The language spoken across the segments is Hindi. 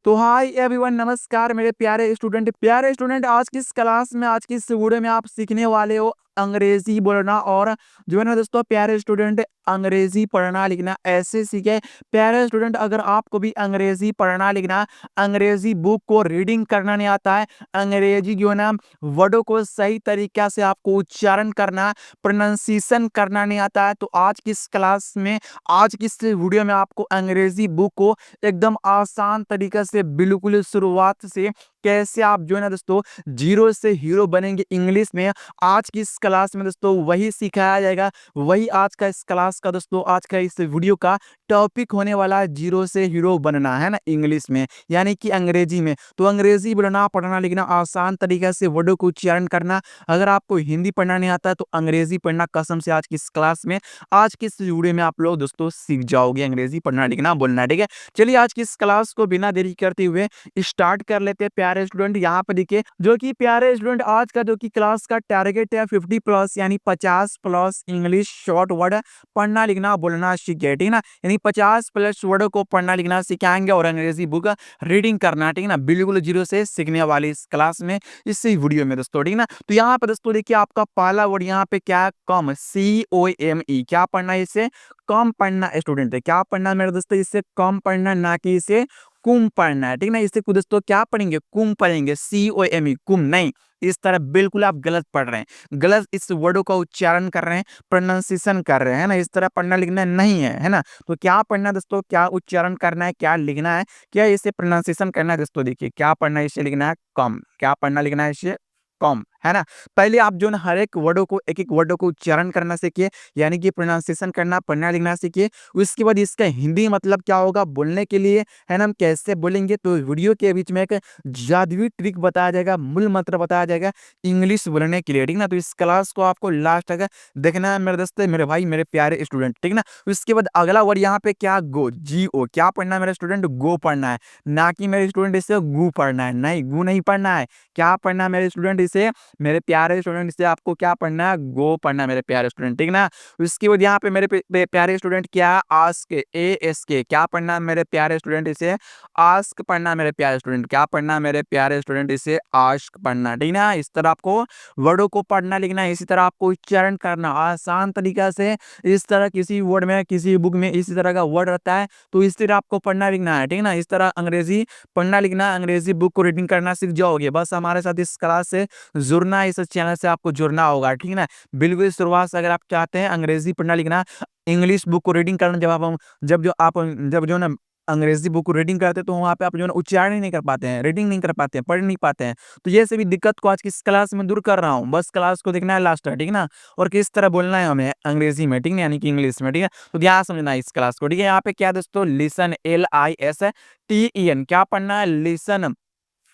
तो हाय एवरीवन, नमस्कार मेरे प्यारे स्टूडेंट। आज की इस क्लास में, आज की इस वीडियो में आप सीखने वाले हो अंग्रेजी बोलना। और जो है ना दोस्तों, प्यारे स्टूडेंट, अंग्रेजी पढ़ना लिखना ऐसे सीखे। प्यारे स्टूडेंट, अगर आपको भी अंग्रेजी पढ़ना लिखना, अंग्रेजी बुक को रीडिंग करना नहीं आता है, अंग्रेजी जो है ना वर्डों को सही तरीका से आपको उच्चारण करना, प्रोनाउंसिएशन करना नहीं आता है, तो आज की इस क्लास में, आज की इस वीडियो में आपको अंग्रेजी बुक को एकदम आसान तरीके से, बिल्कुल शुरुआत से कैसे आप जो है ना दोस्तों जीरो से हीरो बनेंगे इंग्लिश में, आज की इस क्लास में दोस्तों वही सिखाया जाएगा। वही आज का इस क्लास का दोस्तों, आज का इस वीडियो का टॉपिक होने वाला है, जीरो से हीरो बनना, है ना, इंग्लिश में यानी कि अंग्रेजी में। तो अंग्रेजी बोलना, पढ़ना लिखना, आसान तरीके से वर्डों को उच्चारण करना। अगर आपको हिंदी पढ़ना नहीं आता तो अंग्रेजी पढ़ना कसम से आज की इस क्लास में, आज की इस वीडियो में आप लोग दोस्तों सीख जाओगे अंग्रेजी पढ़ना लिखना बोलना, ठीक है। चलिए आज की इस क्लास को बिना देरी करते हुए स्टार्ट कर लेते हैं प्यारे स्टूडेंट। यहाँ पर देखिए, जो कि प्यारे स्टूडेंट आज का जो कि क्लास का टारगेट है 50 प्लस यानी 50 प्लस इंग्लिश शॉर्ट वर्ड पढ़ना लिखना बोलना सीखे, ठीक है ना। यानी 50 प्लस वर्डों को पढ़ना लिखना सिखाएंगे और अंग्रेजी बुक रीडिंग करना, ठीक है ना, बिल्कुल जीरो से सीखने वाली इस क्लास में, इस वीडियो में दोस्तों, ठीक है ना। तो यहाँ पर दोस्तों देखिए, आपका पहला वर्ड यहाँ पे क्या है, कम, COME। क्या पढ़ना है इसे, कम पढ़ना है स्टूडेंट। है क्या पढ़ना है मेरे दोस्तों, इससे कम पढ़ना, ना कि इसे कुम पढ़ना है, ठीक ना। इससे खुद दोस्तों क्या पढ़ेंगे, कुम पढ़ेंगे, COME, कुम नहीं। इस तरह बिल्कुल आप गलत पढ़ रहे हैं, गलत इस वर्डों का उच्चारण कर रहे हैं, प्रोनाउंसिएशन कर रहे हैं ना। इस तरह पढ़ना लिखना नहीं है, है ना। तो क्या पढ़ना है दोस्तों, क्या उच्चारण करना है, क्या लिखना है, क्या इसे प्रोनाउंसिएशन करना है दोस्तों। देखिए क्या पढ़ना है, इसे लिखना है कम। क्या पढ़ना लिखना है, इसे कम, है ना। पहले आप जो है ना हर एक वर्डों को, एक एक वर्डों को उच्चारण करना सीखिए, यानी कि प्रोनाउंसिएशन करना, पढ़ना लिखना सीखिए। उसके बाद इसका हिंदी मतलब क्या होगा बोलने के लिए, है ना, हम कैसे बोलेंगे। तो वीडियो के बीच में एक जादुई ट्रिक बताया जाएगा, मूल मंत्र बताया जाएगा इंग्लिश बोलने के लिए, ठीक ना। तो इस क्लास को आपको लास्ट तक देखना है मेरे दोस्त, मेरे भाई, मेरे प्यारे स्टूडेंट, ठीक ना। उसके बाद अगला वर्ड यहाँ पे क्या, गो, GO। क्या पढ़ना है मेरे स्टूडेंट, गो पढ़ना है, ना कि मेरे स्टूडेंट इसे गु पढ़ना है, नहीं, गु नहीं पढ़ना है। क्या पढ़ना है मेरे स्टूडेंट, इसे, मेरे प्यारे स्टूडेंट, इसे आपको क्या पढ़ना है, गो पढ़ना है मेरे प्यारे स्टूडेंट, ठीक ना। उसके बाद यहाँ पे मेरे प्यारे स्टूडेंट क्या, आस्क, ASK। क्या पढ़ना है मेरे प्यारे स्टूडेंट, इसे आस्क पढ़ना है मेरे प्यारे स्टूडेंट। क्या पढ़ना है मेरे प्यारे स्टूडेंट, इसे आस्क पढ़ना, ठीक ना। इस तरह आपको वर्डों को पढ़ना लिखना है, इसी तरह आपको उच्चारण करना आसान तरीका से। इस तरह किसी वर्ड में, किसी बुक में इसी तरह का वर्ड रहता है, तो इस तरह आपको पढ़ना लिखना है, ठीक ना। इस तरह अंग्रेजी पढ़ना लिखना, अंग्रेजी बुक को रीडिंग करना सीख जाओगे। बस हमारे साथ इस क्लास से जुड़ना, इस चैनल से आपको जुड़ना होगा, ठीक है ना। बिल्कुल शुरुआत से अगर आप चाहते हैं अंग्रेजी पढ़ना लिखना, इंग्लिश बुक को रीडिंग करना, जब जो ना अंग्रेजी बुक को रीडिंग करते हैं, तो वहाँ पे आप जो है ना उच्चारण ही नहीं कर पाते हैं, रीडिंग नहीं कर पाते हैं, पढ़ नहीं पाते हैं। तो ये सभी दिक्कत को आज की इस क्लास में दूर कर रहा हूँ। बस क्लास को देखना है लास्ट तक, ठीक है ना। और किस तरह बोलना है हमें अंग्रेजी में, ठीक है, यानी कि इंग्लिश में, ठीक है। तो ध्यान समझना है इस क्लास को, ठीक है। यहाँ पे क्या दोस्तों, लिसन, LISTEN। क्या पढ़ना है, लिसन,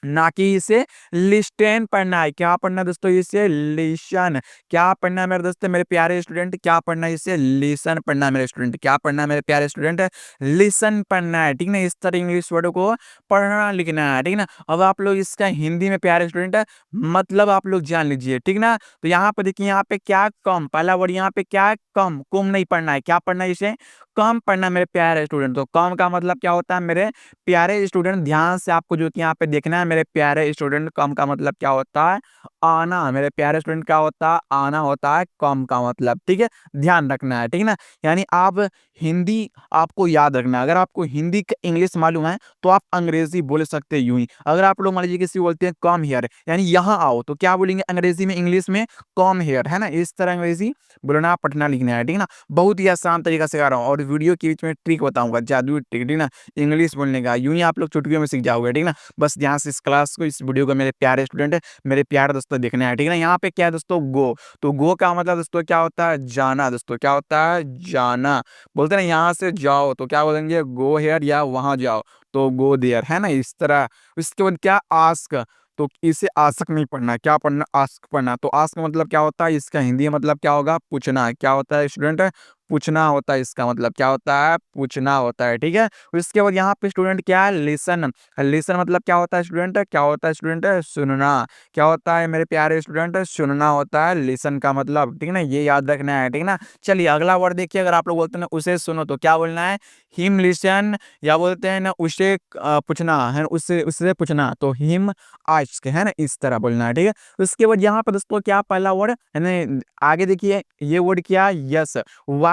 ना कि इसे लिस्टेन पढ़ना है। क्या पढ़ना है दोस्तों, इसे लिसन। क्या पढ़ना है मेरे दोस्तों, मेरे प्यारे स्टूडेंट, क्या पढ़ना है, इसे लिसन पढ़ना है मेरे स्टूडेंट। क्या पढ़ना है मेरे प्यारे स्टूडेंट, लिसन पढ़ना है, ठीक ना। इस तरह इंग्लिश वर्ड को पढ़ना लिखना है, ठीक ना। अब आप लोग इसका हिंदी में प्यारे स्टूडेंट मतलब आप लोग जान लीजिए, ठीक ना। तो यहाँ पे देखिए, यहाँ पे क्या, कम, पहला वर्ड यहाँ पे क्या है, कम, कुम नहीं पढ़ना है। क्या पढ़ना है, इसे कम पढ़ना है मेरे प्यारे स्टूडेंट। तो कम का मतलब क्या होता है मेरे प्यारे स्टूडेंट, ध्यान से आपको जो कि यहाँ पे देखना है मेरे प्यारे स्टूडेंट। कम का मतलब क्या होता है, आना, मेरे प्यारे स्टूडेंट, क्या होता है, आना होता है कम का मतलब, ठीक है। ध्यान रखना है, ठीक है ना। यानी आप हिंदी आपको याद रखना है। अगर आपको हिंदी का इंग्लिश मालूम है तो आप अंग्रेजी बोल सकते हैं यूं ही। अगर आप लोग मान लीजिए किसी बोलते हैं कम हियर, यानी यहाँ आओ, तो क्या बोलेंगे अंग्रेजी में, इंग्लिश में कम हियर, है ना। इस तरह अंग्रेजी बोलना, पढ़ना लिखना है, ठीक है ना। बहुत ही आसान तरीका से कर रहा हूँ, और वीडियो के बीच में ट्रिक बताऊंगा, जादुई ट्रिक, ठीक है ना, इंग्लिश बोलने का। यूं ही आप लोग चुटकियों में सीख जाओगे, ठीक है ना। बस ध्यान से इस क्लास को, इस वीडियो को मेरे प्यारे स्टूडेंट, मेरे प्यारे दोस्तों देखना है, ठीक है ना। यहाँ पे क्या है दोस्तों, गो। तो गो का मतलब दोस्तों क्या होता है, जाना दोस्तों। क्या होता है, जाना। बोलते हैं ना यहाँ से जाओ, तो क्या बोलेंगे, गो हेयर, या वहां जाओ तो गो देयर, है ना, इस तरह। इसके बाद क्या, आस्क। तो इसे आस्क नहीं पढ़ना, क्या पढ़ना, आस्क पढ़ना। तो आस्क मतलब क्या होता है, इसका हिंदी मतलब क्या होगा, पूछना। क्या होता है स्टूडेंट, पूछना होता है, इसका मतलब क्या होता है, पूछना होता है, ठीक है। उसके बाद यहाँ पे स्टूडेंट क्या है, लिसन। लिसन मतलब क्या होता है स्टूडेंट, क्या होता है स्टूडेंट, सुनना। क्या होता है मेरे प्यारे स्टूडेंट, सुनना होता है लिसन का मतलब, ठीक है ना, ये याद रखना है, ठीक है ना। चलिए अगला वर्ड देखिए, अगर आप लोग बोलते हैं ना उसे सुनो तो क्या बोलना है, हिम लिसन, या बोलते हैं ना उसे पूछना है, उससे उससे पूछना तो हिम आस्क, है ना, इस तरह बोलना है, ठीक है। उसके बाद यहाँ पर दोस्तों क्या पहला वर्ड है ना, आगे देखिए ये वर्ड क्या, यस,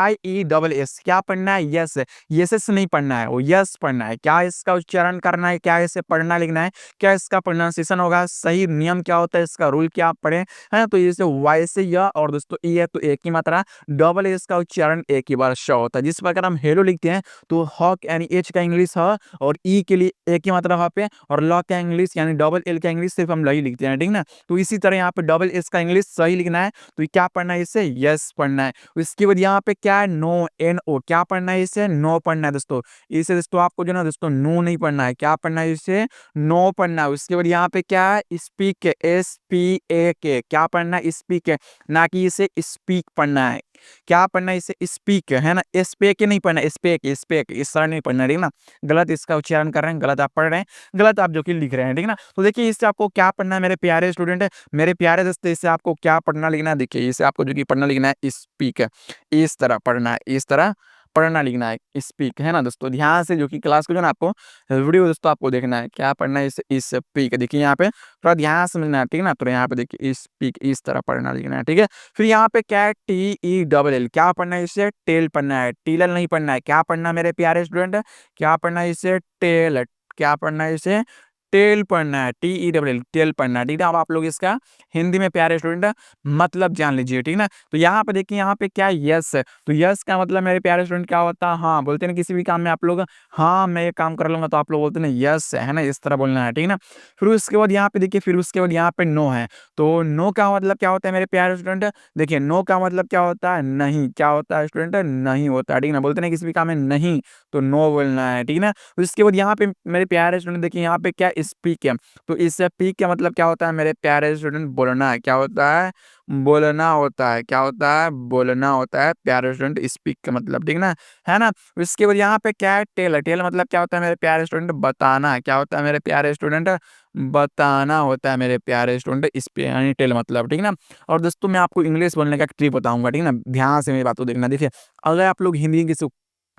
YESS, क्या पढ़ना है, यस। यस नहीं पढ़ना है, वो यस पढ़ना है। क्या इसका उच्चारण करना है, क्या इसे पढ़ना लिखना है, क्या इसका प्रोनाउंसिएशन होगा, सही नियम क्या होता है, इसका रूल क्या आप पढ़े, है ना। तो जैसे वाई से य और दोस्तों ई है तो एक ही मात्रा, डबल एस का उच्चारण एक ही बार श होता है। जिस प्रकार हम हेलो लिखते हैं तो हॉक यानी एच का इंग्लिश ह, और ई के लिए एक ही मात्रा वहाँ पे, और ल का इंग्लिश यानी डबल एल का इंग्लिश सिर्फ हम ल ही लिखते हैं, ठीक ना। तो इसी तरह यहाँ पे डबल एस का इंग्लिश सही लिखना है, तो क्या पढ़ना है, इसे यस पढ़ना है। उसके बाद यहाँ पे क्या है, नो, NO, क्या पढ़ना है, इसे नो पढ़ना है दोस्तों। इसे दोस्तों आपको जो ना दोस्तों नो नहीं पढ़ना है, क्या पढ़ना है, इसे नो पढ़ना है। उसके बाद यहाँ पे क्या है, स्पीक, SPAK, क्या पढ़ना है, स्पीक, ना कि इसे स्पीक पढ़ना है। क्या पढ़ना है, इसे स्पीक, है ना, स्पेक नहीं पढ़ना, स्पेक स्पेक इस तरह नहीं पढ़ना, ठीक ना। गलत इसका उच्चारण कर रहे हैं, गलत आप पढ़ रहे हैं, गलत आप जो कि लिख रहे हैं, ठीक ना। तो देखिए इससे आपको क्या पढ़ना है मेरे प्यारे स्टूडेंट, मेरे प्यारे दोस्तों, इससे आपको क्या पढ़ना लिखना है, देखिए इसे आपको जो कि पढ़ना लिखना है स्पीक, इस तरह पढ़ना है, इस तरह पढ़ना लिखना है, स्पीक, है ना दोस्तों। ध्यान से जो कि क्लास को जो ना आपको वीडियो दोस्तों आपको देखना है, क्या पढ़ना है, इसे स्पीक, देखिए यहाँ पे थोड़ा ध्यान से समझना है, ठीक है ना। तो यहाँ पे देखिए स्पीक, इस तरह पढ़ना लिखना है, ठीक है। फिर यहाँ पे क्या है, TELL, क्या पढ़ना है, इसे टेल पढ़ना है, टीलल नहीं पढ़ना है। क्या पढ़ना है मेरे प्यारे स्टूडेंट, क्या पढ़ना है, इसे टेल, क्या पढ़ना है, इसे टेल पढ़ना है, TELL, टेल पढ़ना है, ठीक है। अब आप लोग इसका हिंदी में प्यारे स्टूडेंट मतलब जान लीजिए, ठीक ना। तो यहाँ पे देखिए, यहाँ पे क्या है, यस। तो यस का मतलब मेरे प्यारे स्टूडेंट क्या होता है, हाँ, बोलते हैं ना किसी भी काम में आप लोग, हाँ मैं ये काम कर लूंगा, तो आप लोग बोलते हैं ना यस, है ना, इस तरह बोलना है, ठीक ना। फिर उसके बाद यहाँ पे देखिए, फिर उसके बाद यहाँ पे नो है, तो नो का मतलब क्या होता है मेरे प्यारे स्टूडेंट, देखिए नो का मतलब क्या होता है, नहीं, क्या होता है स्टूडेंट, नहीं होता है, ठीक ना। बोलते हैं ना किसी भी काम में नहीं, तो नो बोलना है, ठीक ना। उसके बाद यहाँ पे मेरे प्यारे स्टूडेंट देखिए, यहाँ पे क्या स्पीक है, तो इस स्पीक का मतलब क्या होता है मेरे प्यारे स्टूडेंट, बोलना है, क्या होता है, बोलना होता है, क्या होता है, बोलना होता है प्यारे स्टूडेंट, स्पीक का मतलब, ठीक ना, है ना। उसके बाद यहाँ पे क्या है, टेल, टेल मतलब क्या होता है मेरे प्यारे स्टूडेंट, बताना, क्या होता है मेरे प्यारे स्टूडेंट, बताना होता है मेरे प्यारे स्टूडेंट, इस पे यानी टेल मतलब, ठीक ना। और दोस्तों मैं आपको इंग्लिश बोलने का एक ट्रिक बताऊंगा, ठीक ना, ध्यान से मेरी बात को देखना। देखिए अगर आप लोग हिंदी किसी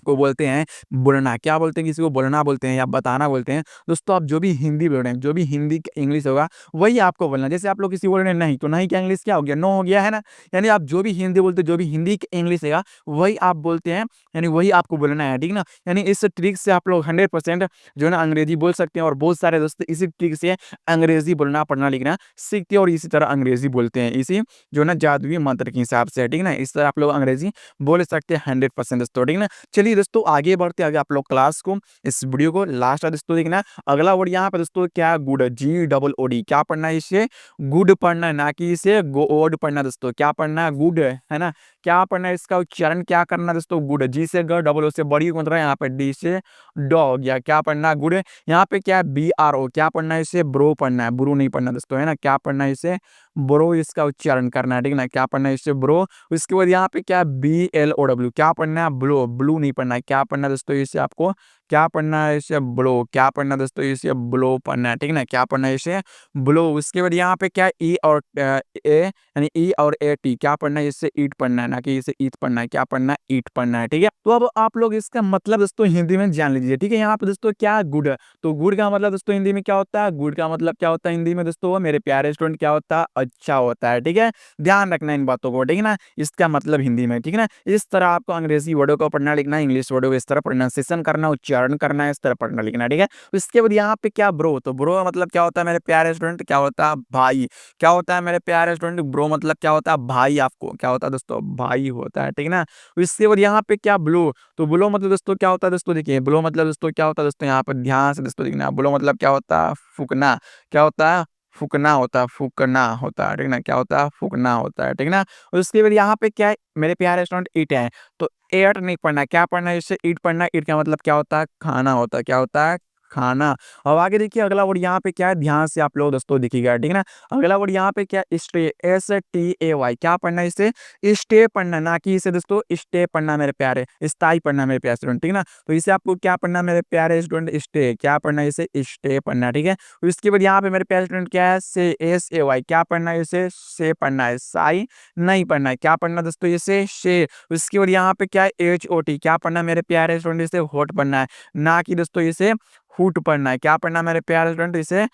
को बोलते हैं बोलना, क्या बोलते हैं, किसी को बोलना बोलते हैं या बताना बोलते हैं, दोस्तों आप जो भी हिंदी बोल रहे हैं, जो भी हिंदी इंग्लिश होगा वही आपको बोलना। जैसे आप लोग किसी बोल रहे हैं नहीं, तो नहीं क्या इंग्लिश क्या हो गया, नो हो गया, है ना। यानी आप जो भी हिंदी बोलते हैं, जो भी हिंदी इंग्लिश है वही आप बोलते हैं, यानी वही आपको बोलना है, ठीक ना। यानी इस ट्रिक से आप लोग 100% जो है ना अंग्रेजी बोल सकते हैं, और बहुत सारे दोस्त इसी ट्रिक से अंग्रेजी बोलना पढ़ना लिखना सीखते हैं, और इसी तरह अंग्रेजी बोलते हैं, इसी जो है ना जादुई मंत्र के हिसाब से, ठीक ना। इस तरह आप लोग अंग्रेजी बोल सकते हैं 100% दोस्तों, ठीक ना। चलिए दोस्तों आगे बढ़ते हैं, आगे आप लोग क्लास को, इस वीडियो को लास्ट तक दोस्तों देखना। अगला वर्ड यहाँ पे दोस्तों क्या है, गुड, GOOD, क्या पढ़ना है, इसे गुड पढ़ना है, ना कि इसे गोड पढ़ना है दोस्तों। क्या पढ़ना है, गुड, है ना। क्या पढ़ना है, इसका उच्चारण क्या करना है दोस्तों, गुड, जी से ग, डबल ओ से बड़ी मतलब यहाँ पे डी से डॉ हो गया, क्या पढ़ना है, गुड। यहाँ पे क्या है, BRO, क्या पढ़ना है, इसे ब्रो पढ़ना है, ब्रू नहीं पढ़ना दोस्तों, है ना। क्या पढ़ना है, इसे ब्रो इसका उच्चारण करना है, ठीक ना। क्या पढ़ना है, इसे ब्रो। उसके बाद यहाँ पे क्या है, BLOW, क्या पढ़ना है, ब्लो, ब्लू नहीं पढ़ना है। क्या पढ़ना है दोस्तों, इसे आपको क्या पढ़ना है, इसे ब्लो, क्या पढ़ना है दोस्तों, इसे ब्लो पढ़ना है, ठीक ना। क्या पढ़ना है, इसे ब्लो। उसके बाद यहाँ पे क्या है, ई और ए, यानी ई और ए टी, क्या पढ़ना है, इससे ईट पढ़ना है, ना कि इसे ईट पढ़ना है। क्या पढ़ना है, ईट पढ़ना है, ठीक है। तो अब आप लोग इसका मतलब दोस्तों हिंदी में जान लीजिए, ठीक है। यहाँ पे दोस्तों क्या है, गुड, तो गुड का मतलब दोस्तों हिंदी में क्या होता है, गुड का मतलब क्या होता है हिंदी में दोस्तों, मेरे प्यारे स्टूडेंट, क्या होता है, अच्छा होता है, ठीक है। ध्यान रखना इन बातों को, ठीक है ना, इसका मतलब हिंदी में, ठीक है ना। इस तरह आपको अंग्रेजी वर्डों को पढ़ना लिखना, इंग्लिश वर्डों को इस तरह प्रोनाउंसिएशन करना, उच्चारण करना है, इस तरह पढ़ना लिखना, ठीक है। उसके बाद यहाँ पे क्या, ब्रो, तो ब्रो का मतलब क्या होता है मेरे प्यारे स्टूडेंट, क्या होता है, भाई। क्या होता है मेरे प्यारे स्टूडेंट, ब्रो मतलब क्या होता है, भाई। आपको क्या होता है दोस्तों, भाई होता है, ठीक है ना। इसके बाद यहाँ पे क्या, ब्लो, तो ब्लो मतलब दोस्तों क्या होता है दोस्तों, देखिए ब्लो मतलब दोस्तों क्या होता है दोस्तों, यहाँ पर ध्यान से दोस्तों देखना, ब्लो मतलब क्या होता है, फूकना। क्या होता है, फूकना होता है, फूकना होता है, ठीक ना। क्या होता है, फूकना होता है, ठीक ना। उसके बाद यहाँ पे क्या है मेरे प्यारे स्टूडेंट, ईट है, तो एट नहीं पढ़ना, क्या पढ़ना है, इससे ईट पढ़ना। ईट का मतलब क्या होता है, खाना होता है, क्या होता है, खाना। अब आगे देखिए अगला वर्ड यहाँ पे क्या है, ध्यान से आप लोग दोस्तों देखिएगा, ठीक है ना। अगला वर्ड यहाँ पे क्या है, स्टे, STAY। क्या पढ़ना है इसे, स्टे पढ़ना, ना कि इसे दोस्तों स्टे पढ़ना मेरे प्यारे, स्थाई पढ़ना मेरे प्यारे स्टूडेंट, ठीक है ना। तो इसे आपको क्या पढ़ना मेरे प्यारे स्टूडेंट, स्टे, क्या पढ़ना है इसे, स्टे पढ़ना, ठीक है। उसके बाद यहाँ पे मेरे प्यारे स्टूडेंट क्या है, से, SAY। क्या पढ़ना है इसे, से पढ़ना है, साई नहीं पढ़ना है। क्या पढ़ना है दोस्तों इसे, शे। उसके बाद यहाँ पे क्या है, HOT। क्या पढ़ना है मेरे प्यारे स्टूडेंट, इसे होट पढ़ना है, ना कि दोस्तों इसे हूट पढ़ना है। क्या पढ़ना है मेरे प्यारे स्टूडेंट, इसे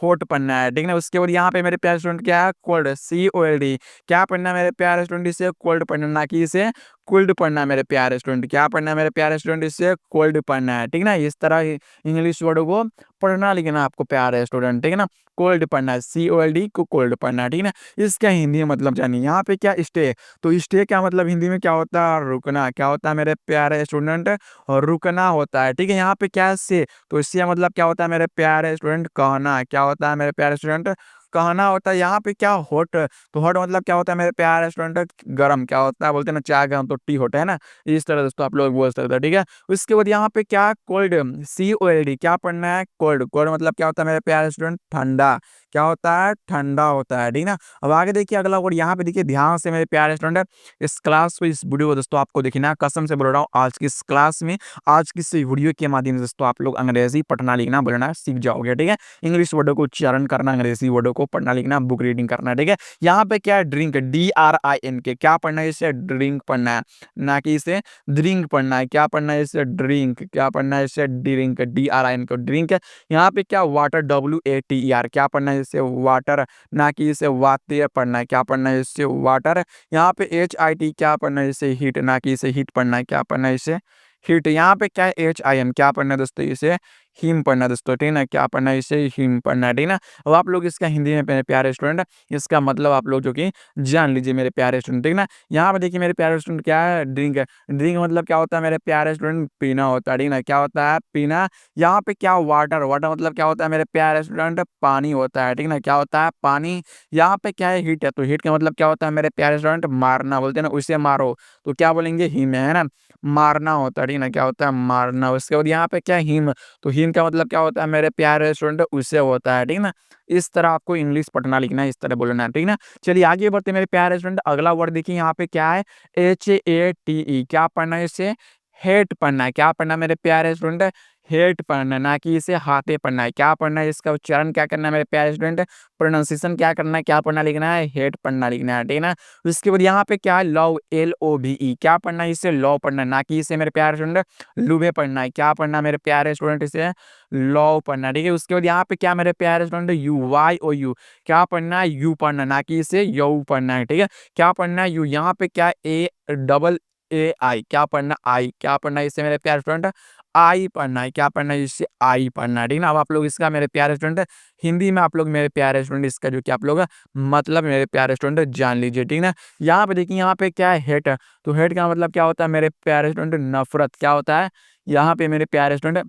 होट पढ़ना है, ठीक है ना। उसके बाद यहाँ पे मेरे प्यारे स्टूडेंट क्या है, कोल्ड, COLD। क्या पढ़ना है मेरे प्यारे स्टूडेंट, इसे कोल्ड पढ़ना, ना कि इसे कोल्ड पढ़ना है मेरे प्यारे स्टूडेंट। क्या पढ़ना है मेरे प्यारे स्टूडेंट, इसे कोल्ड पढ़ना है, ठीक है ना। इस तरह इंग्लिश वर्ड को पढ़ना लिखना आपको प्यारे स्टूडेंट, ठीक है ना। कोल्ड पढ़ना है, COLD को कोल्ड पढ़ना है, ठीक है ना। इसका हिंदी में मतलब जानिए। यहाँ पे क्या स्टे, तो स्टे क्या मतलब हिंदी में क्या होता है, रुकना। क्या होता है मेरे प्यारे स्टूडेंट, रुकना होता है, ठीक है। यहाँ पे क्या है, से, तो इससे मतलब क्या होता है मेरे प्यारे स्टूडेंट, कहना। क्या होता है मेरे प्यारे स्टूडेंट, कहना होता है। यहाँ पे क्या, हॉट, तो हॉट मतलब क्या होता है मेरे प्यारे स्टूडेंट, गरम। क्या होता है, बोलते हैं ना चाय गरम तो टी होता है ना, इस तरह दोस्तों आप लोग बोल सकते हैं, ठीक है। उसके बाद यहाँ पे क्या, कोल्ड, COLD। क्या पढ़ना है, कोल्ड। कोल्ड मतलब क्या होता है मेरे प्यारे स्टूडेंट, ठंडा। क्या होता है, ठंडा होता है, ठीक है ना। अब आगे देखिए अगला वर्ड यहाँ पे देखिए ध्यान से मेरे प्यारे स्टूडेंट, इस क्लास को, इस वीडियो को दोस्तों आपको देखना, कसम से बोल रहा हूँ, आज की इस क्लास में, आज की इस वीडियो के माध्यम से दोस्तों आप लोग अंग्रेजी पढ़ना लिखना बोलना सीख जाओगे, ठीक है। इंग्लिश वर्डों को उच्चारण करना, अंग्रेजी वर्डों को पढ़ना लिखना, बुक रीडिंग करना, ठीक है। यहाँ पे क्या है, ड्रिंक, DRINK। क्या पढ़ना है इसे, ड्रिंक पढ़ना है, ना कि इसे ड्रिंक पढ़ना है। क्या पढ़ना है इसे, ड्रिंक। क्या पढ़ना है इसे, ड्रिंक, DRINK ड्रिंक। यहाँ पे क्या, वाटर, WATER। क्या पढ़ना है इसे, वाटर, ना कि इसे वातेय पढ़ना है। क्या पढ़ना है इसे, वाटर। यहाँ पे HIT। क्या पढ़ना है इसे, हीट, ना कि इसे हीट पढ़ना है। क्या पढ़ना है इसे, हीट। यहाँ पे क्या है, HIM। क्या पढ़ना है दोस्तों इसे, हिम पढ़ना है दोस्तों, ठीक है ना। क्या पढ़ना है इसे, हिम पढ़ना है, ठीक है ना। अब आप लोग इसका हिंदी में मेरे प्यारे स्टूडेंट, इसका मतलब आप लोग जो कि जान लीजिए मेरे प्यारे स्टूडेंट, ठीक है ना। यहाँ पे देखिए मेरे प्यारे स्टूडेंट क्या है, ड्रिंक है। ड्रिंक मतलब क्या होता है मेरे प्यारे स्टूडेंट, पीना होता है, ठीक है ना। क्या होता है, पीना। यहाँ पे क्या, वाटर। वाटर मतलब क्या होता है मेरे प्यारे स्टूडेंट, पानी होता है, ठीक है ना। क्या होता है, पानी। यहाँ पे क्या है, हीट है, तो हीट का मतलब क्या होता है मेरे प्यारे स्टूडेंट, मारना। बोलते हैं ना उसे मारो, तो क्या बोलेंगे, हिम है ना, मारना होता है, ठीक है ना। क्या होता है, मारना। उसके बाद यहाँ पे क्या है, हिम, तो हिम का मतलब क्या होता है मेरे प्यारे स्टूडेंट, उससे होता है, ठीक है ना। इस तरह आपको इंग्लिश पढ़ना लिखना है, इस तरह बोलना है, ठीक है ना। चलिए आगे बढ़ते हैं मेरे प्यारे स्टूडेंट। अगला वर्ड देखिए यहाँ पे क्या है, HATE। क्या पढ़ना है इसे, हेट पढ़ना है। क्या पढ़ना है मेरे प्यारे स्टूडेंट, हेट पढ़ना है, ना कि इसे हाथे पढ़ना है। क्या पढ़ना है, इसका उच्चारण क्या करना है मेरे प्यारे स्टूडेंट, प्रोनाउंसिएशन क्या करना है, क्या पढ़ना लिखना है, हेट पढ़ना लिखना है, ठीक है ना। उसके बाद यहाँ पे क्या है, लव, LOVE। क्या पढ़ना है इसे, लव पढ़ना है, ना कि इसे मेरे प्यारे स्टूडेंट लुभे पढ़ना है। क्या पढ़ना है मेरे प्यारे स्टूडेंट, इसे लव पढ़ना है, ठीक है। उसके बाद यहाँ पे क्या मेरे प्यारे स्टूडेंट, YOU। क्या पढ़ना है, यू पढ़ना, ना कि इसे यू पढ़ना है, ठीक है। क्या पढ़ना है, यू। यहाँ पे क्या, AAI। क्या पढ़ना, आई। क्या पढ़ना है इसे मेरे प्यारे स्टूडेंट, आई पढ़ना है। क्या पढ़ना है इसे, आई पढ़ना है, ठीक है ना। अब आप लोग इसका मेरे प्यारे स्टूडेंट हिंदी में आप लोग मेरे प्यारे स्टूडेंट इसका जो कि आप लोग मतलब मेरे प्यारे स्टूडेंट जान लीजिए, ठीक है ना। यहाँ पे देखिए यहाँ पे क्या है, हेट, तो हेट का मतलब क्या होता है मेरे प्यारे स्टूडेंट, नफरत। क्या होता है, यहाँ पे मेरे प्यारे स्टूडेंट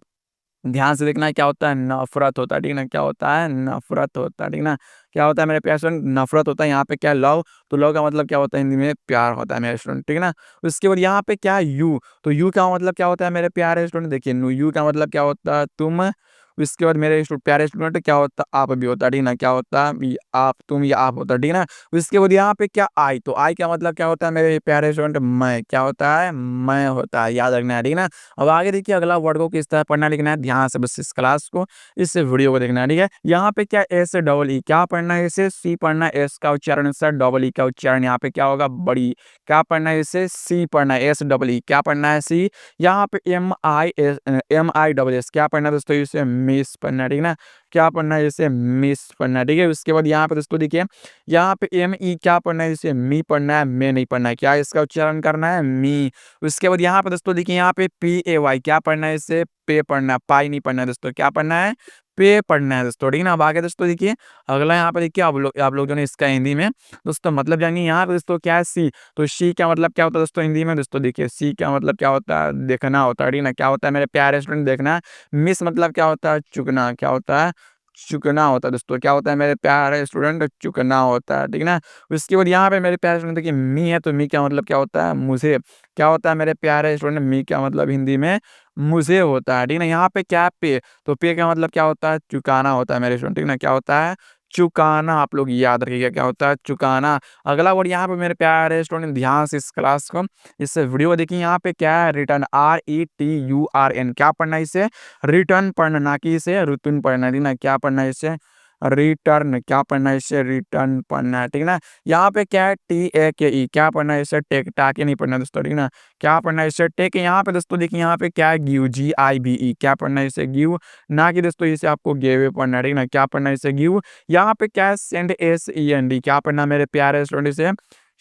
ध्यान से देखना है, क्या होता है, नफ़रत होता है, ठीक है ना। क्या होता है, नफ़रत होता है, ठीक है ना। क्या होता है मेरे प्यारे स्टूडेंट, नफ़रत होता है। यहाँ पे क्या, लव, तो लव का मतलब क्या होता है हिंदी में, प्यार होता है मेरे स्टूडेंट, ठीक है ना। उसके बाद यहाँ पे क्या है, यू, तो यू का मतलब क्या होता है मेरे प्यारे स्टूडेंट, देखिए यू का मतलब क्या होता है, तुम। उसके बाद मेरे प्यारे स्टूडेंट क्या होता है, आप भी होता है, ठीक है ना। क्या होता है, आप, तुम या आप होता है, ठीक है ना। उसके बाद यहाँ पे क्या, आई, तो आई का मतलब क्या होता है मेरे प्यारे स्टूडेंट, मैं। क्या होता है, मैं होता है, याद रखना है, ठीक है ना। अब आगे देखिए अगला वर्ड को किस तरह पढ़ना लिखना है, ध्यान से बस इस क्लास को, इस वीडियो को देखना है, ठीक है। यहाँ पे क्या, SE। क्या पढ़ना है इसे, सी पढ़ना है, एस का उच्चारण सर, E का उच्चारण यहाँ पे क्या होगा, बड़ी। क्या पढ़ना है इसे, सी पढ़ना है, SEE। क्या पढ़ना है, सी। यहाँ पे MIS। क्या पढ़ना है दोस्तों इसे, मिस पढ़ना है, ठीक है ना। क्या पढ़ना है इसे, मिस पढ़ना है, ठीक है। उसके बाद यहाँ पे दोस्तों देखिए, यहाँ पे ME। क्या पढ़ना है इसे, मी पढ़ना है, मैं नहीं पढ़ना है। क्या इसका उच्चारण करना है, मी। उसके बाद यहाँ पे दोस्तों देखिए, यहाँ पे PAY। क्या पढ़ना है इसे, पे पढ़ना है, पाई नहीं पढ़ना है दोस्तों। क्या पढ़ना है, पे पढ़ना है दोस्तों, ठीक है ना। अब आगे दोस्तों देखिए अगला यहाँ पे देखिए, आप लोग जो ने इसका हिंदी में दोस्तों मतलब जानिए। यहाँ पे दोस्तों क्या है, सी, तो सी का मतलब क्या होता है दोस्तों हिंदी में, दोस्तों देखिए सी का मतलब क्या होता है, देखना होता है, ठीक है ना। क्या होता है मेरे प्यारे स्टूडेंट, देखना। मिस मतलब क्या होता है, चुकना। क्या होता है, चुकना होता है दोस्तों। क्या होता है मेरे प्यारे स्टूडेंट? चुकना होता है, ठीक है ना? उसके बाद यहाँ पे मेरे प्यारे स्टूडेंट देखिए मी है, तो मी का मतलब क्या होता है? मुझे। क्या होता है मेरे प्यारे स्टूडेंट? मी का मतलब हिंदी में मुझे होता है, ठीक है ना? यहाँ पे क्या पे, तो पे का मतलब क्या होता है? चुकाना होता है मेरे स्टूडेंट, ठीक है ना? क्या होता है? चुकाना। आप लोग याद रखिएगा क्या होता है? चुकाना। अगला वर्ड यहाँ पे मेरे प्यारे स्टूडेंट ध्यान से इस क्लास को, इस वीडियो को देखिए। यहाँ पे क्या है? Return, RETURN। क्या पढ़ना है इसे? रिटर्न पढ़ना, ना कि इसे रिटर्न पढ़ना है, ठीक ना? क्या पढ़ना है इसे? रिटर्न। क्या पढ़ना है इसे? रिटर्न पढ़ना है, ठीक ना? यहाँ पे क्या है? TAKE। क्या पढ़ना है इसे? टेक, टाके नहीं पढ़ना है दोस्तों, ठीक ना? क्या पढ़ना है इसे? टेक। यहाँ पे दोस्तों देखिए यहाँ पे क्या है? Give, GIVE। क्या पढ़ना है इसे? गिव, ना कि दोस्तों इसे आपको गेवे पढ़ना है, ठीक ना? क्या पढ़ना है इसे? गिव। यहाँ पे क्या है? Send, SEND। क्या पढ़ना है मेरे प्यारे स्टूडेंट? इसे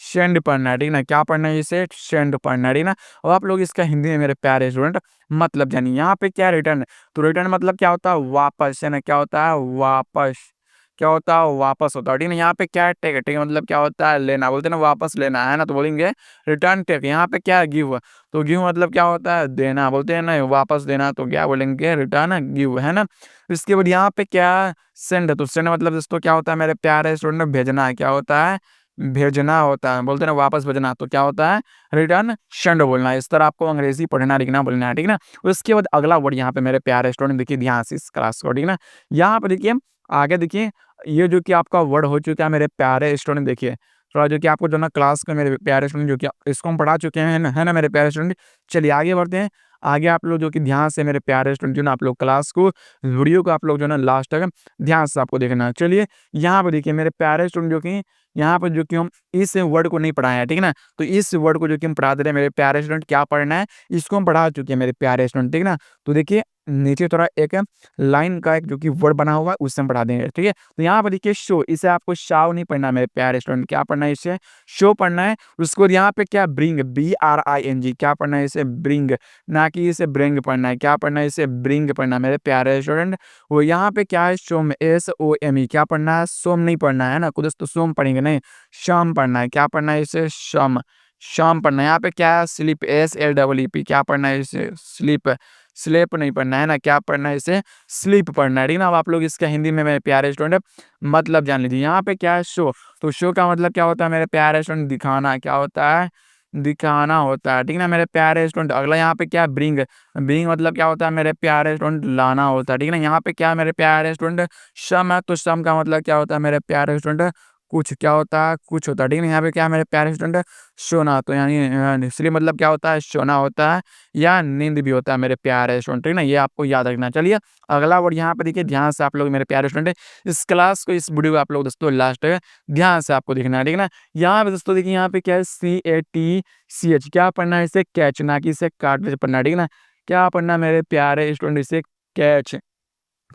सेंड पढ़ना है, ठीक ना? क्या पढ़ना है इसे? सेंड पढ़ना है, ठीक ना? और आप लोग इसका हिंदी में मेरे प्यारे स्टूडेंट मतलब जानिए। यहाँ पे क्या रिटर्न, तो रिटर्न मतलब क्या होता है? वापस, है ना? क्या होता है? वापस। क्या होता है? वापस होता है, ठीक है ना? यहाँ पे क्या है? टेक। टेक मतलब क्या होता है? लेना, बोलते हैं ना वापस लेना, है ना? तो बोलेंगे रिटर्न टेक। यहाँ पे क्या है? गिव, तो गिव मतलब क्या होता है? देना, बोलते हैं ना वापस देना, तो क्या बोलेंगे? रिटर्न गिव, है ना? इसके बाद यहाँ पे क्या है? सेंड, तो सेंड मतलब दोस्तों क्या होता है मेरे प्यारे स्टूडेंट? भेजना है। क्या होता है? भेजना होता है, बोलते हैं ना वापस भेजना, तो क्या होता है? रिटर्न सेंड बोलना है। इस तरह आपको अंग्रेजी पढ़ना लिखना बोलना है, ठीक है ना? उसके बाद अगला वर्ड यहाँ पे मेरे प्यारे स्टूडेंट देखिए ध्यान से इस क्लास को, ठीक है ना? यहाँ पे देखिए आगे देखिए, ये जो कि आपका वर्ड हो चुका है मेरे प्यारे स्टूडेंट। देखिए थोड़ा जो कि आपको जो ना क्लास का मेरे प्यारे स्टूडेंट जो कि इसको हम पढ़ा चुके हैं, है ना मेरे प्यारे स्टूडेंट? चलिए आगे बढ़ते हैं। आगे आप लोग जो कि ध्यान से मेरे प्यारे स्टूडेंट जो ना आप लोग क्लास को, वीडियो को आप लोग जो ना लास्ट तक ध्यान से आपको देखना है। चलिए यहाँ पे देखिए मेरे प्यारे स्टूडेंट जो कि यहाँ पर जो कि हम इस वर्ड को नहीं पढ़ाए हैं, ठीक है ना? तो इस वर्ड को जो कि हम पढ़ा दे रहे हैं मेरे प्यारे स्टूडेंट, क्या पढ़ना है? इसको हम पढ़ा चुके हैं मेरे प्यारे स्टूडेंट, ठीक है ना? तो देखिए नीचे थोड़ा एक लाइन का एक जो कि वर्ड बना हुआ है, उससे हम पढ़ा देंगे, ठीक है? तो यहाँ पर देखिए शो, इसे आपको शाव नहीं पढ़ना मेरे प्यारे स्टूडेंट। क्या पढ़ना है इसे? शो पढ़ना है। उसको यहाँ पे क्या? Bring, BRING। क्या पढ़ना है इसे? ब्रिंग, ना कि इसे ब्रिंग पढ़ना है। क्या पढ़ना है इसे? ब्रिंग पढ़ना है मेरे प्यारे स्टूडेंट। वो यहाँ पे क्या है? सोम, SOME। क्या पढ़ना है? सोम नहीं पढ़ना है ना, खुद तो सोम पढ़ेंगे नहीं, शाम पढ़ना है। क्या पढ़ना है इसे? शाम, शाम पढ़ना है। यहाँ पे क्या है? Sleep, SLEEP। क्या पढ़ना है इसे? स्लीप, स्लेप नहीं पढ़ना है ना, क्या पढ़ना है इसे? स्लीप पढ़ना है, ठीक है ना? अब आप लोग इसका हिंदी में मेरे प्यारे स्टूडेंट मतलब जान लीजिए। यहाँ पे क्या है? शो, तो शो का मतलब क्या होता है मेरे प्यारे स्टूडेंट? दिखाना। क्या होता है? दिखाना होता है, ठीक है ना मेरे प्यारे स्टूडेंट? अगला यहाँ पे क्या? ब्रिंग, ब्रिंग मतलब क्या होता है मेरे प्यारे स्टूडेंट? लाना होता है, ठीक है ना? यहाँ पे क्या है मेरे प्यारे स्टूडेंट? सम है, तो सम का मतलब क्या होता है मेरे प्यारे स्टूडेंट? कुछ। क्या होता है? कुछ होता है, ठीक है ना? यहाँ पे क्या है मेरे प्यारे स्टूडेंट? सोना, तो यानी इसलिए मतलब क्या होता है? सोना होता है, या नींद भी होता है मेरे प्यारे स्टूडेंट, ठीक है ना? ये आपको याद रखना। चलिए अगला वर्ड यहाँ पे देखिए ध्यान से आप लोग मेरे प्यारे स्टूडेंट, इस क्लास को, इस वीडियो को आप लोग दोस्तों लास्ट तक ध्यान से आपको देखना है, ठीक है ना? यहाँ पे दोस्तों देखिए यहाँ पे क्या है? CATCH। क्या पढ़ना है इसे? कैच, ना कि इसे काट के पढ़ना है, ठीक है ना? क्या पढ़ना है मेरे प्यारे स्टूडेंट? इसे कैच।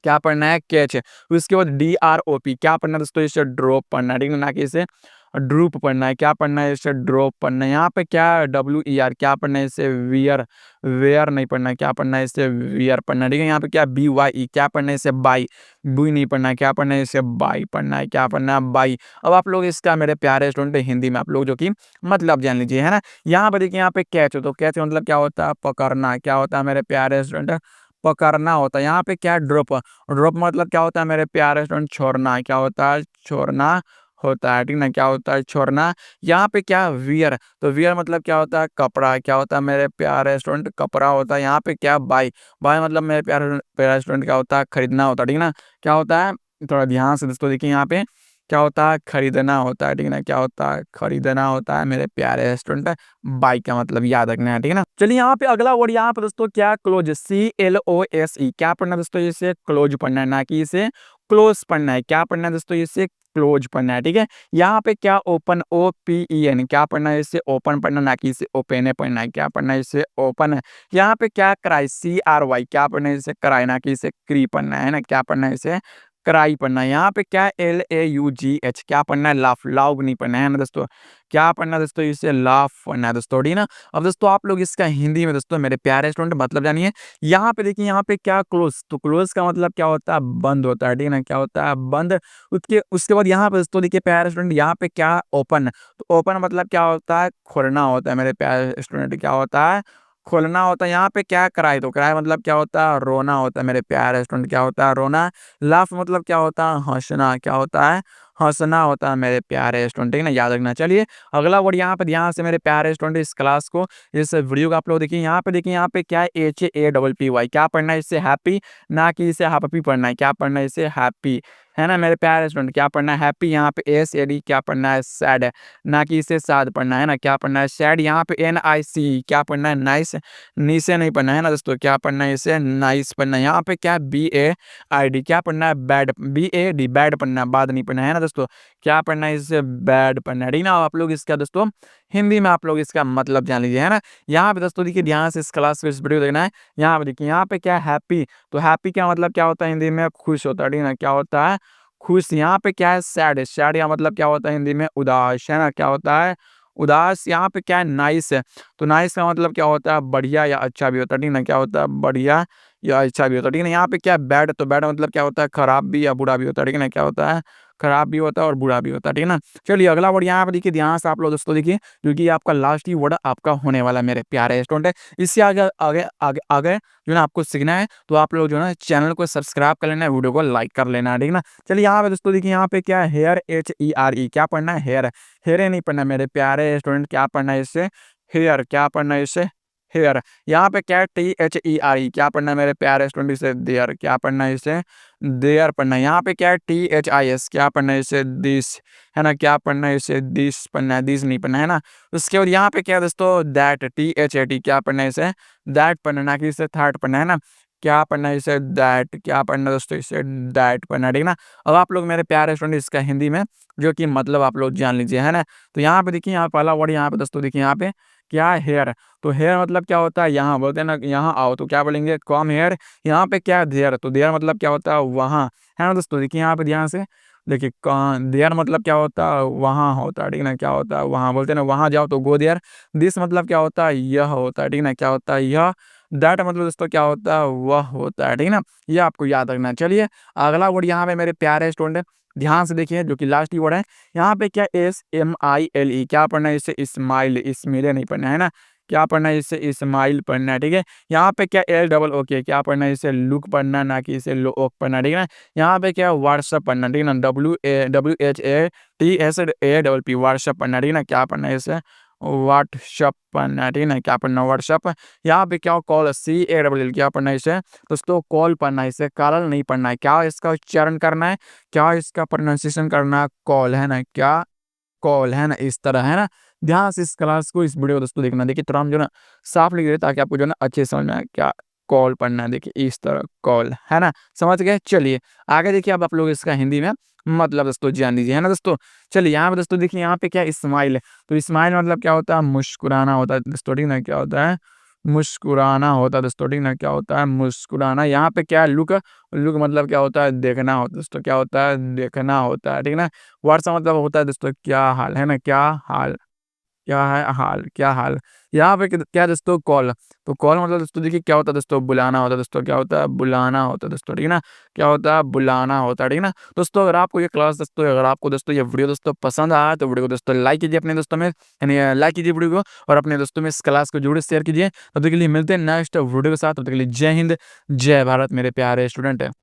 क्या पढ़ना है? कैच। उसके बाद DROP। क्या पढ़ना है दोस्तों? इसे ड्रॉप पढ़ना है, ठीक है ना? कि इसे ड्रूप पढ़ना है। क्या पढ़ना है? इसे ड्रॉप पढ़ना है। यहाँ पे क्या WER। क्या पढ़ना है इसे? वियर, वेयर नहीं पढ़ना है। क्या पढ़ना है इसे? वियर पढ़ना है, ठीक है? यहाँ पे क्या BYE। क्या पढ़ना है इसे? बाई, बुई नहीं पढ़ना है। क्या पढ़ना है इसे? बाई पढ़ना है। क्या पढ़ना है? बाई। अब आप लोग इसका मेरे प्यारे स्टूडेंट हिंदी में आप लोग जो कि मतलब जान लीजिए, है ना? यहाँ पे देखिए यहाँ पे कैच, तो कैच मतलब क्या होता है? पकड़ना। क्या होता है मेरे प्यारे स्टूडेंट? पकड़ना होता है। यहाँ पे क्या है? ड्रॉप, ड्रॉप मतलब क्या होता है मेरे प्यारे स्टूडेंट? छोड़ना। क्या होता है? छोड़ना होता है, ठीक ना? क्या होता है? छोड़ना। यहाँ पे क्या? वियर, तो वियर मतलब क्या होता है? कपड़ा। क्या होता है मेरे प्यारे स्टूडेंट? कपड़ा होता है। यहाँ पे क्या? बाई, बाई मतलब मेरे प्यारे प्यारे स्टूडेंट क्या होता है? खरीदना होता है, ठीक ना? क्या होता है? थोड़ा ध्यान से दोस्तों देखिए यहाँ पे क्या होता है? खरीदना होता है, ठीक है ना? क्या होता है? खरीदना होता है मेरे प्यारे स्टूडेंट। बाई का मतलब याद रखना है, ठीक है ना? चलिए यहाँ पे अगला वर्ड यहाँ पे दोस्तों क्या? Close, CLOSE। क्या पढ़ना है दोस्तों? इसे क्लोज पढ़ना है, ना कि इसे क्लोज पढ़ना है। क्या पढ़ना है दोस्तों? इसे क्लोज पढ़ना है, ठीक है? यहाँ पे क्या? Open, OPEN। क्या पढ़ना है? इसे ओपन पढ़ना, ना कि इसे ओपन पढ़ना है। क्या पढ़ना है? इसे ओपन है। यहाँ पे क्या? Cry, CRY। क्या पढ़ना है? इसे क्राई, ना कि इसे क्री पढ़ना है ना? क्या पढ़ना है? इसे क्राई पढ़ना है। यहाँ पे क्या? LAUGH। क्या पढ़ना है? लाफ, लाव नहीं पढ़ना है ना दोस्तों? क्या पढ़ना है दोस्तों? इसे लाफ पढ़ना है दोस्तों, ठीक है ना? अब दोस्तों आप लोग इसका हिंदी में दोस्तों मेरे प्यारे स्टूडेंट मतलब जानिए। यहाँ पे देखिए यहाँ पे क्या? क्लोज, तो क्लोज का मतलब क्या होता है? बंद होता है, ठीक है ना? क्या होता है? बंद। उसके उसके बाद यहाँ पे दोस्तों देखिए प्यारे स्टूडेंट यहाँ पे क्या? ओपन, तो ओपन मतलब क्या होता है? खोलना होता है मेरे प्यारे स्टूडेंट। क्या होता है? खोलना होता है, यहाँ पे क्या क्राई, तो क्राई मतलब क्या होता है, रोना होता है मेरे प्यारे स्टूडेंट, क्या होता है, रोना। लाफ मतलब क्या होता है, हँसना, क्या होता है, हँसना होता है मेरे प्यारे स्टूडेंट, ठीक है ना, याद रखना। चलिए अगला वर्ड यहाँ पे ध्यान से मेरे प्यारे स्टूडेंट इस क्लास को, इस वीडियो को आप लोग देखिए, यहाँ पे देखिए, यहाँ पे क्या है, HAPPY, क्या पढ़ना है इससे, हैप्पी, ना कि इसे हैप्पी पढ़ना है, क्या पढ़ना है इसे, हैप्पी, है ना मेरे प्यारे स्टूडेंट, क्या पढ़ना है, हैप्पी, यहाँ पे SAD, क्या पढ़ना है, सैड, ना कि इसे साद पढ़ना है ना, क्या पढ़ना है, सैड, यहाँ पे NIC, क्या पढ़ना है, नाइस, नी से नहीं पढ़ना है ना दोस्तों, क्या पढ़ना है इसे, नाइस पढ़ना है। यहाँ पे क्या है, BAID, क्या पढ़ना है, बैड, BAD, बैड पढ़ना है, बाद नहीं पढ़ना है ना दोस्तों, क्या पढ़ना है इसे, बैड पढ़ना है, ठीक ना। आप लोग इसका दोस्तों हिंदी में आप लोग इसका मतलब जान लीजिए, है ना। यहाँ पे दोस्तों देखिए ध्यान से इस क्लास को, इस वीडियो देखना है। यहाँ पे देखिए, यहाँ पे क्या है, हैप्पी, तो हैप्पी क्या मतलब क्या होता है हिंदी में, खुश होता है, ठीक है ना, क्या होता है, खुश। यहाँ पे क्या है, सैड, सैड या मतलब क्या होता है हिंदी में, उदास, है ना, क्या होता है, उदास। यहाँ पे क्या है, नाइस है, तो नाइस का मतलब क्या होता है, बढ़िया या अच्छा भी होता है, ठीक है ना, क्या होता है, बढ़िया या अच्छा भी होता है, ठीक है ना। यहाँ पे क्या है, बैड, तो बैड मतलब क्या होता है, खराब भी या बुरा भी होता है, ठीक है ना, क्या होता है, खराब भी होता है और बुरा भी होता है, ठीक है ना। चलिए अगला वर्ड यहाँ पे देखिए ध्यान से आप लोग दोस्तों देखिए, क्योंकि आपका लास्ट ही वर्ड आपका होने वाला है मेरे प्यारे स्टूडेंट है। इससे आगे आगे आगे आगे जो है ना आपको सीखना है, तो आप लोग जो है ना चैनल को सब्सक्राइब कर लेना है, वीडियो को लाइक कर लेना है, ठीक है ना। चलिए यहाँ पे दोस्तों देखिए, यहाँ पे क्या है, हेयर, HERE, क्या पढ़ना है, हेयर, हेयर नहीं पढ़ना मेरे प्यारे स्टूडेंट, क्या पढ़ना है इससे, हेयर, क्या पढ़ना है इससे, हेयर। यहाँ पे क्या है, THERE, क्या पढ़ना है मेरे प्यारे स्टूडेंट इसे, देयर, क्या पढ़ना है इसे, देयर पढ़ना है। यहाँ पे क्या है, THIS, क्या पढ़ना है इसे, दिस, है ना, क्या पढ़ना है इसे, दिस पढ़ना है, दिस नहीं पढ़ना है ना। उसके बाद यहाँ पे क्या है दोस्तों, दैट, THAT, क्या पढ़ना है इसे, दैट पढ़ना, ना कि इसे थर्ड पढ़ना है ना, क्या पढ़ना है इसे, दैट, क्या पढ़ना है दोस्तों इसे, दैट पढ़ना है, ठीक है ना। अब आप लोग मेरे प्यारे स्टूडेंट इसका हिंदी में जो कि मतलब आप लोग जान लीजिए, है ना। तो यहाँ पे देखिए, यहाँ पहला वर्ड यहाँ पे दोस्तों देखिए, यहाँ पे क्या है, हेयर, तो हेयर मतलब क्या होता है, यहाँ बोलते हैं ना, यहाँ आओ, तो क्या बोलेंगे, कम हेयर। यहाँ पे क्या है, देयर, तो देयर मतलब क्या होता है, वहाँ, है ना दोस्तों। देखिए यहाँ पे ध्यान से देखिए, देयर मतलब क्या होता है, वहाँ होता है, ठीक है ना, क्या होता है, वहाँ, बोलते हैं ना वहाँ जाओ, तो गो देयर। दिस मतलब क्या होता है, यह होता है, ठीक है ना, क्या होता है, यह। दैट मतलब दोस्तों क्या होता है, वह होता है, ठीक है ना। ये आपको याद रखना है। चलिए अगला वर्ड यहाँ पे मेरे प्यारे स्टूडेंट ध्यान से देखिए, जो कि लास्ट ही वर्ड है। यहाँ पे क्या, SMILE, क्या पढ़ना है इसे, स्माइल, स्मिले नहीं पढ़ना है ना, क्या पढ़ना है इसे, स्माइल पढ़ना है, ठीक है। यहाँ पे क्या, LOOK, क्या पढ़ना है इसे, लुक पढ़ना, ना कि इसे लोक पढ़ना, ठीक है ना। यहाँ पे क्या, व्हाट्सअप पढ़ना, ठीक है ना, WHATSAPP, व्हाट्सअप पढ़ना, ठीक है ना, क्या पढ़ना है इसे, व्हाट्सअप पढ़ना है, ठीक है ना, क्या पढ़ना, व्हाट्सअप। यहाँ पे क्या, कॉल, CALL, क्या पढ़ना है इसे दोस्तों, कॉल पढ़ना है इसे, कालल नहीं पढ़ना है, क्या इसका उच्चारण करना है, क्या इसका प्रोनाउंसिएशन करना है, कॉल, है ना, क्या, कॉल, है ना, इस तरह, है ना। ध्यान से इस क्लास को, इस वीडियो को दोस्तों देखना, देखिए थोड़ा हम जो है ना साफ लिख रहे ताकि आपको जो है ना अच्छे से समझ में आए, क्या कॉल पढ़ना है, देखिए इस तरह कॉल, है ना, समझ गए। चलिए आगे देखिए, अब आप लोग इसका हिंदी में मतलब दोस्तों जान लीजिए, है ना दोस्तों। चलिए यहाँ पे दोस्तों देखिए, यहाँ पे क्या, स्माइल है, तो स्माइल मतलब क्या होता है, मुस्कुराना होता है दोस्तों, ठीक ना, क्या होता है, मुस्कुराना होता है दोस्तों, ठीक ना, क्या होता है, मुस्कुराना। यहाँ पे क्या है, लुक, लुक मतलब क्या होता है, देखना होता है दोस्तों, क्या होता है, देखना होता है, ठीक ना। व्हाट्सअप मतलब होता है दोस्तों, क्या हाल, है ना, क्या हाल, क्या है हाल, क्या हाल। यहाँ पे क्या है दोस्तों, कॉल, तो कॉल मतलब दोस्तों देखिए क्या होता है दोस्तों, बुलाना होता है दोस्तों, क्या होता है, बुलाना होता है दोस्तों, ठीक है ना, क्या होता है, बुलाना होता है, ठीक है ना। दोस्तों अगर आपको ये क्लास दोस्तों, अगर आपको दोस्तों ये वीडियो दोस्तों पसंद आया, तो वीडियो को दोस्तों लाइक कीजिए अपने दोस्तों में, यानी लाइक कीजिए वीडियो को, और अपने दोस्तों में इस क्लास को जरूर शेयर कीजिए। तब तक के लिए मिलते हैं नेक्स्ट वीडियो के साथ, तब तक के लिए जय हिंद, जय भारत मेरे प्यारे स्टूडेंट।